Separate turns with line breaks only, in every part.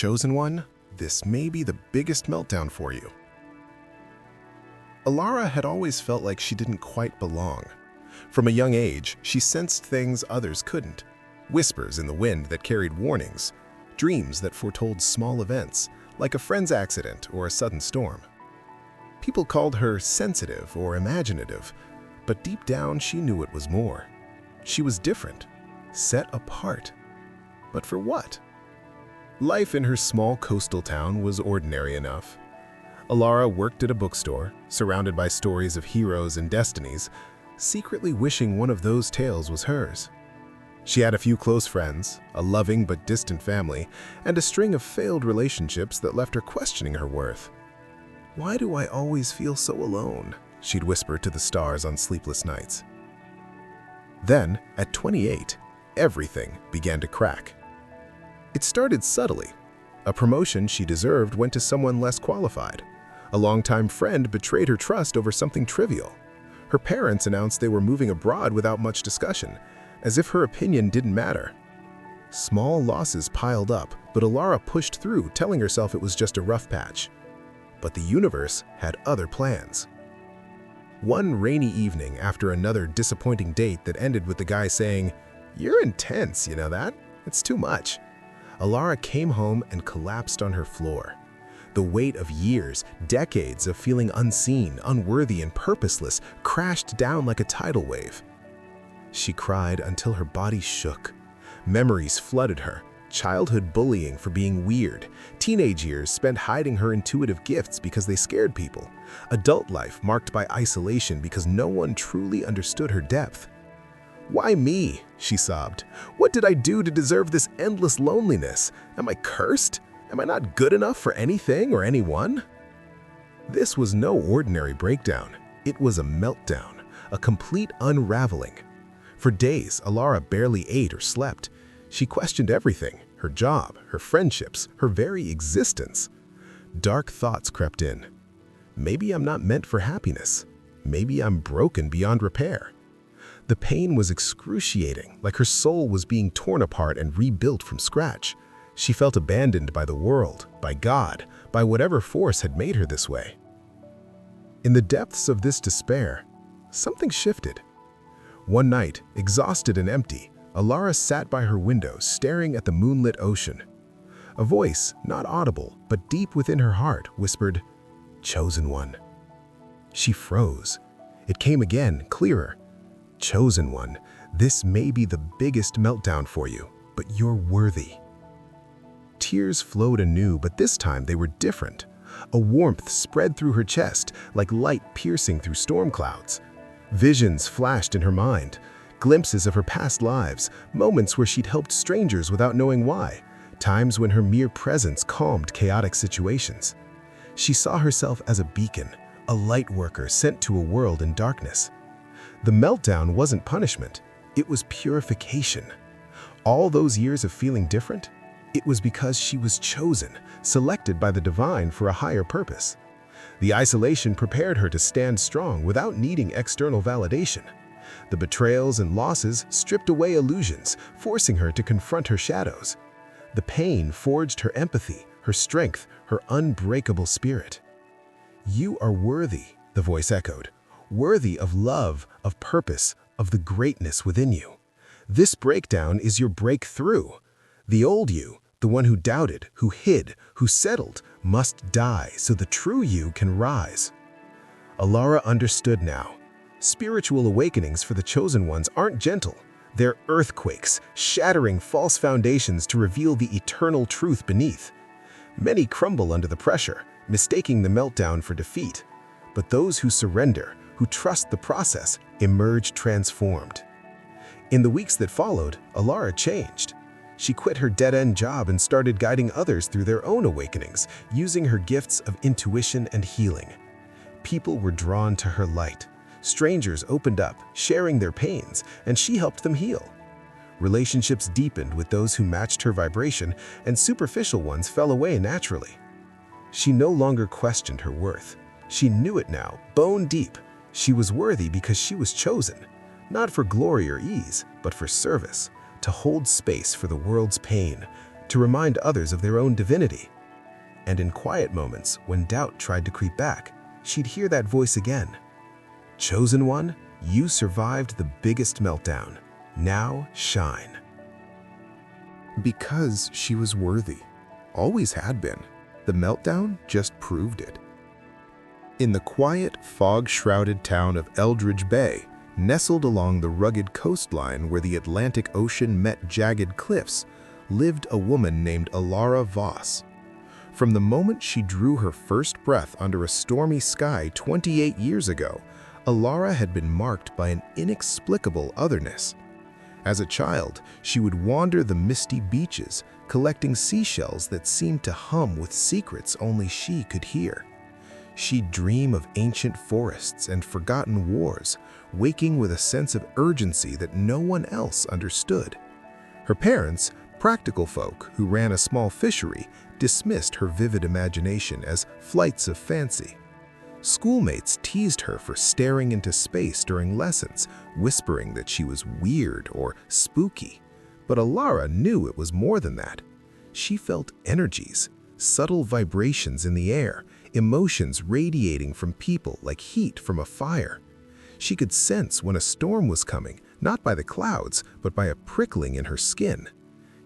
Chosen one, this may be the biggest meltdown for you. Alara had always felt like she didn't quite belong. From a young age, she sensed things others couldn't. Whispers in the wind that carried warnings, dreams that foretold small events, like a friend's accident or a sudden storm. People called her sensitive or imaginative, but deep down she knew it was more. She was different, set apart. But for what? Life in her small coastal town was ordinary enough. Alara worked at a bookstore, surrounded by stories of heroes and destinies, secretly wishing one of those tales was hers. She had a few close friends, a loving but distant family, and a string of failed relationships that left her questioning her worth. "Why do I always feel so alone?" she'd whisper to the stars on sleepless nights. Then, at 28, everything began to crack. It started subtly. A promotion she deserved went to someone less qualified. A longtime friend betrayed her trust over something trivial. Her parents announced they were moving abroad without much discussion, as if her opinion didn't matter. Small losses piled up, but Alara pushed through, telling herself it was just a rough patch. But the universe had other plans. One rainy evening, after another disappointing date that ended with the guy saying, "You're intense, you know that? It's too much," Alara came home and collapsed on her floor. The weight of years, decades of feeling unseen, unworthy, and purposeless crashed down like a tidal wave. She cried until her body shook. Memories flooded her. Childhood bullying for being weird. Teenage years spent hiding her intuitive gifts because they scared people. Adult life marked by isolation because no one truly understood her depth. "Why me?" she sobbed. "What did I do to deserve this endless loneliness? Am I cursed? Am I not good enough for anything or anyone?" This was no ordinary breakdown. It was a meltdown, a complete unraveling. For days, Alara barely ate or slept. She questioned everything, her job, her friendships, her very existence. Dark thoughts crept in. Maybe I'm not meant for happiness. Maybe I'm broken beyond repair. The pain was excruciating, like her soul was being torn apart and rebuilt from scratch. She felt abandoned by the world, by God, by whatever force had made her this way. In the depths of this despair, something shifted. One night, exhausted and empty, Alara sat by her window, staring at the moonlit ocean. A voice, not audible, but deep within her heart, whispered, "Chosen one." She froze. It came again, clearer. "Chosen one, this may be the biggest meltdown for you, but you're worthy." Tears flowed anew, but this time they were different. A warmth spread through her chest, like light piercing through storm clouds. Visions flashed in her mind. Glimpses of her past lives, moments where she'd helped strangers without knowing why, times when her mere presence calmed chaotic situations. She saw herself as a beacon, a light worker sent to a world in darkness. The meltdown wasn't punishment, it was purification. All those years of feeling different, it was because she was chosen, selected by the divine for a higher purpose. The isolation prepared her to stand strong without needing external validation. The betrayals and losses stripped away illusions, forcing her to confront her shadows. The pain forged her empathy, her strength, her unbreakable spirit. "You are worthy," the voice echoed, "worthy of love, of purpose, of the greatness within you. This breakdown is your breakthrough. The old you, the one who doubted, who hid, who settled, must die so the true you can rise." Alara understood now. Spiritual awakenings for the chosen ones aren't gentle. They're earthquakes, shattering false foundations to reveal the eternal truth beneath. Many crumble under the pressure, mistaking the meltdown for defeat. But those who surrender, who trust the process, emerge transformed. In the weeks that followed, Alara changed. She quit her dead-end job and started guiding others through their own awakenings, using her gifts of intuition and healing. People were drawn to her light. Strangers opened up, sharing their pains, and she helped them heal. Relationships deepened with those who matched her vibration, and superficial ones fell away naturally. She no longer questioned her worth. She knew it now, bone deep. She was worthy because she was chosen, not for glory or ease, but for service, to hold space for the world's pain, to remind others of their own divinity. And in quiet moments, when doubt tried to creep back, she'd hear that voice again. Chosen one, you survived the biggest meltdown. Now shine. Because she was worthy. Always had been. The meltdown just proved it. In the quiet, fog-shrouded town of Eldridge Bay, nestled along the rugged coastline where the Atlantic Ocean met jagged cliffs, lived a woman named Alara Voss. From the moment she drew her first breath under a stormy sky 28 years ago, Alara had been marked by an inexplicable otherness. As a child, she would wander the misty beaches, collecting seashells that seemed to hum with secrets only she could hear. She'd dream of ancient forests and forgotten wars, waking with a sense of urgency that no one else understood. Her parents, practical folk who ran a small fishery, dismissed her vivid imagination as flights of fancy. Schoolmates teased her for staring into space during lessons, whispering that she was weird or spooky. But Alara knew it was more than that. She felt energies, subtle vibrations in the air, emotions radiating from people like heat from a fire. She could sense when a storm was coming, not by the clouds, but by a prickling in her skin.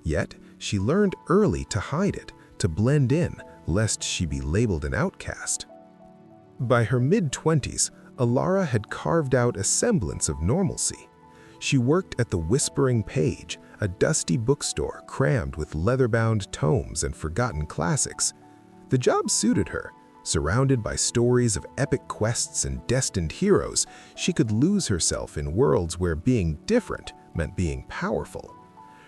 Yet, she learned early to hide it, to blend in, lest she be labeled an outcast. By her mid-20s, Alara had carved out a semblance of normalcy. She worked at the Whispering Page, a dusty bookstore crammed with leather-bound tomes and forgotten classics. The job suited her. Surrounded by stories of epic quests and destined heroes, she could lose herself in worlds where being different meant being powerful.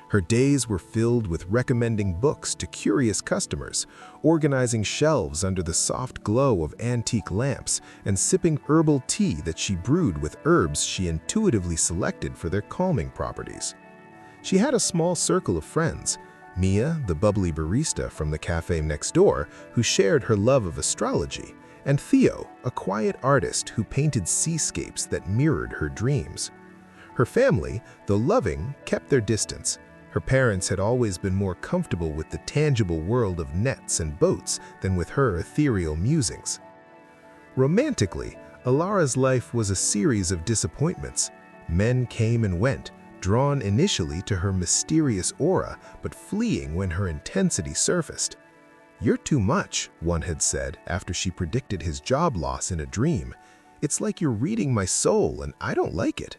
Her days were filled with recommending books to curious customers, organizing shelves under the soft glow of antique lamps, and sipping herbal tea that she brewed with herbs she intuitively selected for their calming properties. She had a small circle of friends, Mia, the bubbly barista from the cafe next door, who shared her love of astrology, and Theo, a quiet artist who painted seascapes that mirrored her dreams. Her family, though loving, kept their distance. Her parents had always been more comfortable with the tangible world of nets and boats than with her ethereal musings. Romantically, Alara's life was a series of disappointments. Men came and went, drawn initially to her mysterious aura, but fleeing when her intensity surfaced. "You're too much," one had said after she predicted his job loss in a dream. "It's like you're reading my soul, and I don't like it."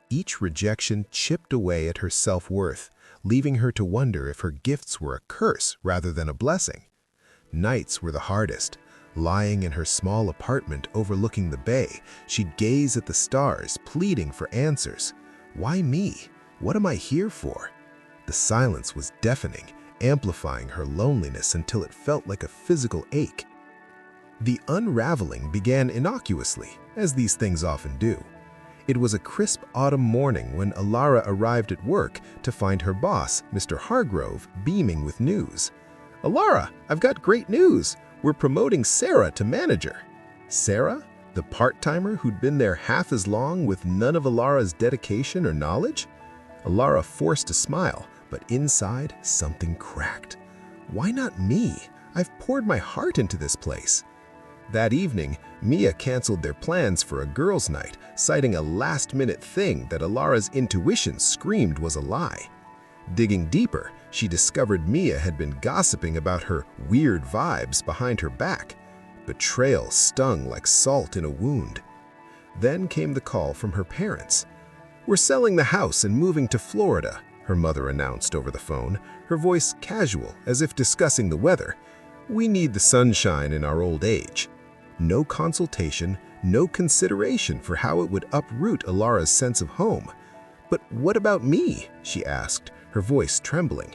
Each rejection chipped away at her self-worth, leaving her to wonder if her gifts were a curse rather than a blessing. Nights were the hardest. Lying in her small apartment overlooking the bay, she'd gaze at the stars, pleading for answers. Why me? What am I here for? The silence was deafening, amplifying her loneliness until it felt like a physical ache. The unraveling began innocuously, as these things often do. It was a crisp autumn morning when Alara arrived at work to find her boss, Mr. Hargrove, beaming with news. "Alara, I've got great news! We're promoting Sarah to manager." Sarah? The part-timer who'd been there half as long with none of Alara's dedication or knowledge? Alara forced a smile, but inside something cracked. Why not me? I've poured my heart into this place. That evening, Mia canceled their plans for a girls' night, citing a last-minute thing that Alara's intuition screamed was a lie. Digging deeper, she discovered Mia had been gossiping about her weird vibes behind her back. Betrayal stung like salt in a wound. Then came the call from her parents. "We're selling the house and moving to Florida," her mother announced over the phone, her voice casual as if discussing the weather. "We need the sunshine in our old age." No consultation, no consideration for how it would uproot Alara's sense of home. "But what about me?" she asked, her voice trembling.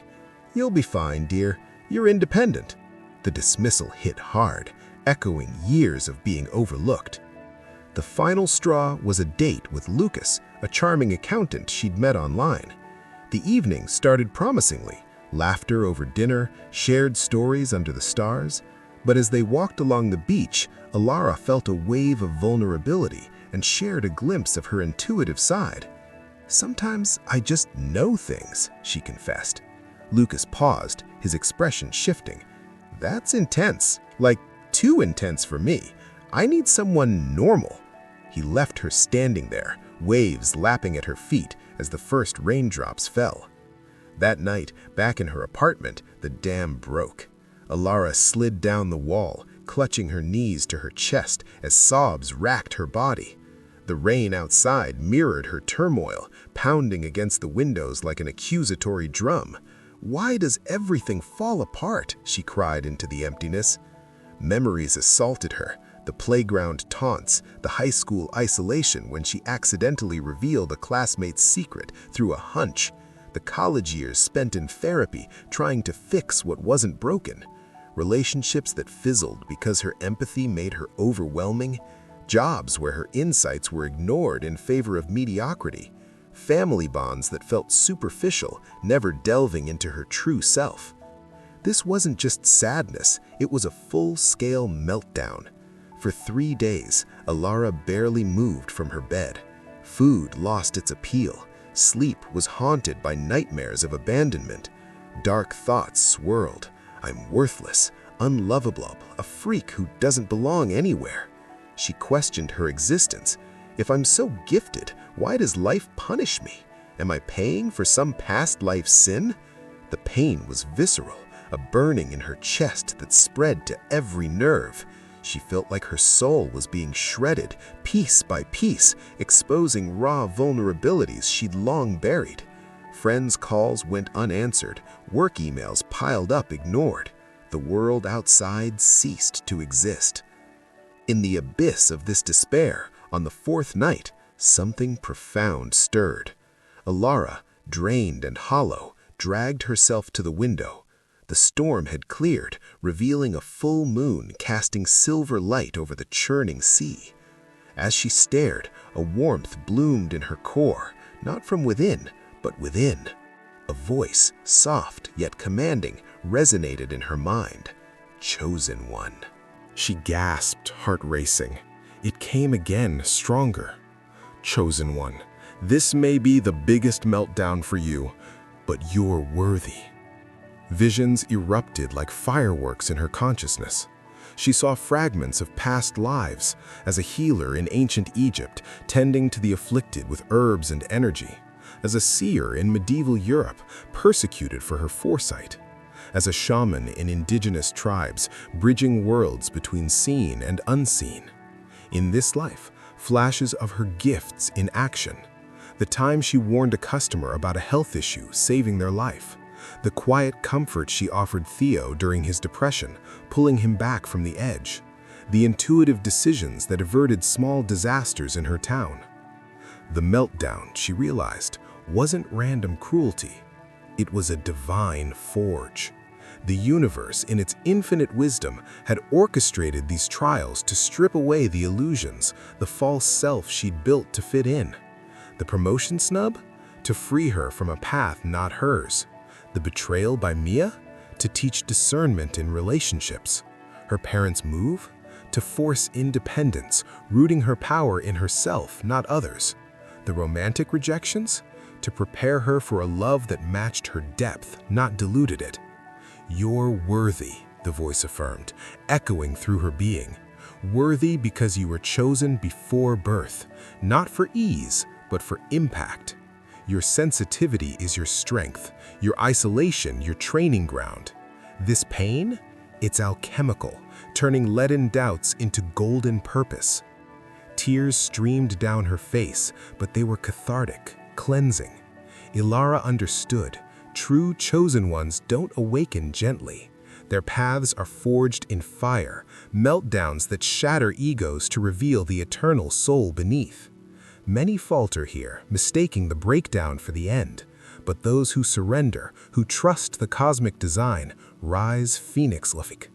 "You'll be fine, dear. You're independent." The dismissal hit hard, echoing years of being overlooked. The final straw was a date with Lucas, a charming accountant she'd met online. The evening started promisingly, laughter over dinner, shared stories under the stars. But as they walked along the beach, Alara felt a wave of vulnerability and shared a glimpse of her intuitive side. "Sometimes I just know things," she confessed. Lucas paused, his expression shifting. That's intense. Like, too intense for me. I need someone normal. He left her standing there, waves lapping at her feet as the first raindrops fell. That night, back in her apartment, the dam broke. Alara slid down the wall, clutching her knees to her chest as sobs racked her body. The rain outside mirrored her turmoil, pounding against the windows like an accusatory drum. "Why does everything fall apart?" she cried into the emptiness. Memories assaulted her, the playground taunts, the high school isolation when she accidentally revealed a classmate's secret through a hunch, the college years spent in therapy trying to fix what wasn't broken, relationships that fizzled because her empathy made her overwhelming, jobs where her insights were ignored in favor of mediocrity, family bonds that felt superficial, never delving into her true self. This wasn't just sadness, it was a full-scale meltdown. For 3 days, Alara barely moved from her bed. Food lost its appeal. Sleep was haunted by nightmares of abandonment. Dark thoughts swirled. I'm worthless, unlovable, a freak who doesn't belong anywhere. She questioned her existence. If I'm so gifted, why does life punish me? Am I paying for some past life sin? The pain was visceral, a burning in her chest that spread to every nerve. She felt like her soul was being shredded, piece by piece, exposing raw vulnerabilities she'd long buried. Friends' calls went unanswered, work emails piled up ignored. The world outside ceased to exist. In the abyss of this despair, on the 4th night, something profound stirred. Alara, drained and hollow, dragged herself to the window. The storm had cleared, revealing a full moon casting silver light over the churning sea. As she stared, a warmth bloomed in her core, not from within, but within. A voice, soft yet commanding, resonated in her mind. Chosen one. She gasped, heart racing. It came again, stronger. Chosen one, this may be the biggest meltdown for you, but you're worthy. Visions erupted like fireworks in her consciousness. She saw fragments of past lives as a healer in ancient Egypt, tending to the afflicted with herbs and energy, as a seer in medieval Europe, persecuted for her foresight, as a shaman in indigenous tribes, bridging worlds between seen and unseen. In this life, flashes of her gifts in action. The time she warned a customer about a health issue, saving their life. The quiet comfort she offered Theo during his depression, pulling him back from the edge. The intuitive decisions that averted small disasters in her town. The meltdown, she realized, wasn't random cruelty. It was a divine forge. The universe, in its infinite wisdom, had orchestrated these trials to strip away the illusions, the false self she'd built to fit in. The promotion snub? To free her from a path not hers. The betrayal by Mia? To teach discernment in relationships. Her parents' move? To force independence, rooting her power in herself, not others. The romantic rejections? To prepare her for a love that matched her depth, not diluted it. You're worthy, the voice affirmed, echoing through her being. Worthy because you were chosen before birth, not for ease, but for impact. Your sensitivity is your strength, your isolation, your training ground. This pain? It's alchemical, turning leaden doubts into golden purpose. Tears streamed down her face, but they were cathartic, cleansing. Alara understood. True chosen ones don't awaken gently. Their paths are forged in fire, meltdowns that shatter egos to reveal the eternal soul beneath. Many falter here, mistaking the breakdown for the end. But those who surrender, who trust the cosmic design, rise phoenix-like.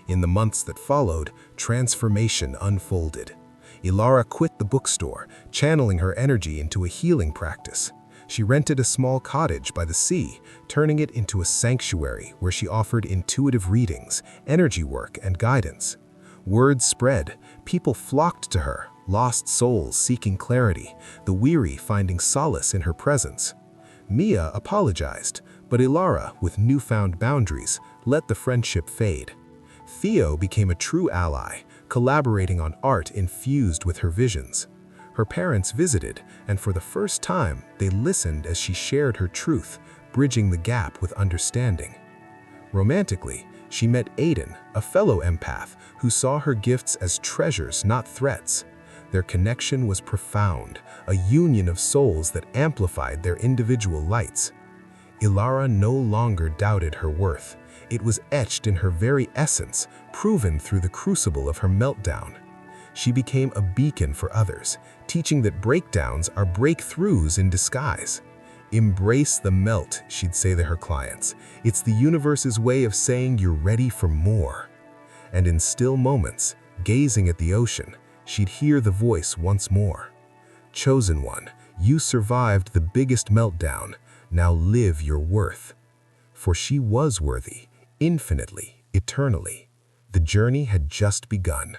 In the months that followed, transformation unfolded. Alara quit the bookstore, channeling her energy into a healing practice. She rented a small cottage by the sea, turning it into a sanctuary where she offered intuitive readings, energy work, and guidance. Word spread, people flocked to her, lost souls seeking clarity, the weary finding solace in her presence. Mia apologized, But Ilara, with newfound boundaries, let the friendship fade. Theo became a true ally, collaborating on art infused with her visions. Her parents visited, and for the first time, they listened as she shared her truth, bridging the gap with understanding. Romantically, she met Aiden, a fellow empath who saw her gifts as treasures, not threats. Their connection was profound, a union of souls that amplified their individual lights. Ilara no longer doubted her worth. It was etched in her very essence, proven through the crucible of her meltdown. She became a beacon for others, teaching that breakdowns are breakthroughs in disguise. Embrace the melt, she'd say to her clients. It's the universe's way of saying you're ready for more. And in still moments, gazing at the ocean, she'd hear the voice once more. Chosen one, you survived the biggest meltdown. Now live your worth. For she was worthy, infinitely, eternally. The journey had just begun.